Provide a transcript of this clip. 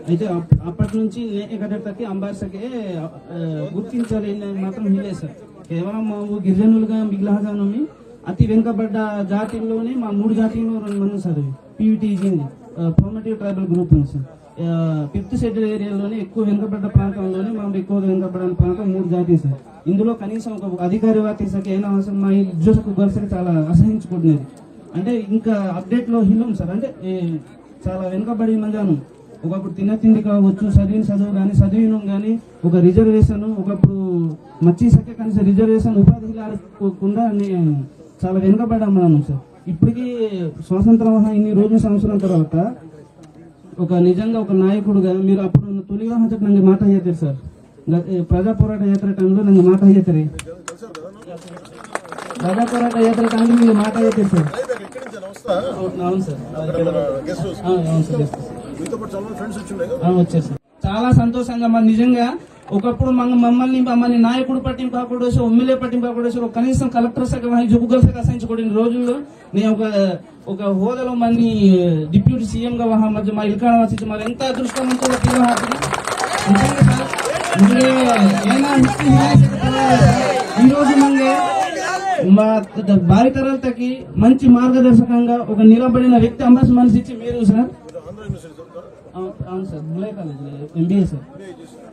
అయితే అప్పటి నుంచి నేకడకి అంబార్సకే గుర్తించాలని మాత్రం వీలే సార్. కేవలం మా గిరిజనులుగా మిగిలిన అతి వెనుకబడ్డ జాతిల్లోనే మా 3 జాతీయులు 2 మంది సార్. పీవీటీజీ ప్రోమేటివ్ ట్రైబల్ గ్రూప్ ఉంది సార్. 5th షెడ్యూల్ ఏరియాలోనే ఎక్కువ వెనుకబడ్డ ప్రాంతంలోనే మా ఎక్కువ వెనుకబడిన ప్రాంతం 3 జాతీయ సార్. ఇందులో కనీసం ఒక అధికారి వాతీసకి అయినా అవసరం మా ఉద్యోగకు గొలుసకి చాలా అసహించుకుంటున్నది. అంటే ఇంకా అప్డేట్ లో హిల్లం సార్. అంటే చాలా వెనుకబడి మందాను. ఒకప్పుడు తిండి కావచ్చు, చదువు కానీ చదివినం కానీ ఒక రిజర్వేషన్, ఒకప్పుడు మచ్చీసకే కనీసం రిజర్వేషన్ ఉపాధి ఆడకుండా చాలా వెనుకబడ్డాము సార్. ఇప్పటికీ స్వాతంత్రం ఇన్ని రోజుల సంవత్సరం తర్వాత ఒక నిజంగా ఒక నాయకుడుగా మీరు అప్పుడు తొలి వివాహం నాకు మాట చేస్తారు సార్. ప్రజా పోరాట యాత్ర టైంలో నాకు మాట చేస్తారు. ప్రజా పోరాట యాత్ర టైంలో మీరు మాట చేస్తారు సార్. అవును సార్, అవును సార్, వచ్చారు సార్. చాలా సంతోషంగా మరి నిజంగా ఒకప్పుడు మమ్మల్ని నాయకుడు పట్టింపు ఎమ్మెల్యే పట్టింపు కనీసం కలెక్టర్ శాఖ జుగ్గుల శాఖ అసహించుకోడిన రోజుల్లో నేను ఒక హోదాలో మంది డిప్యూటీ సీఎం గా మధ్య మా ఇల్కాడ వచ్చి మరి ఎంత అదృష్టవంతులు ఈ రోజు మంది మా భావితరాలకి మంచి మార్గదర్శకంగా ఒక నిలబడిన వ్యక్తి అంబాస్ మనిషి ఇచ్చి మీరు సార్. అవును సార్, బులే కాలేజ్ ఎంబీఏ సార్.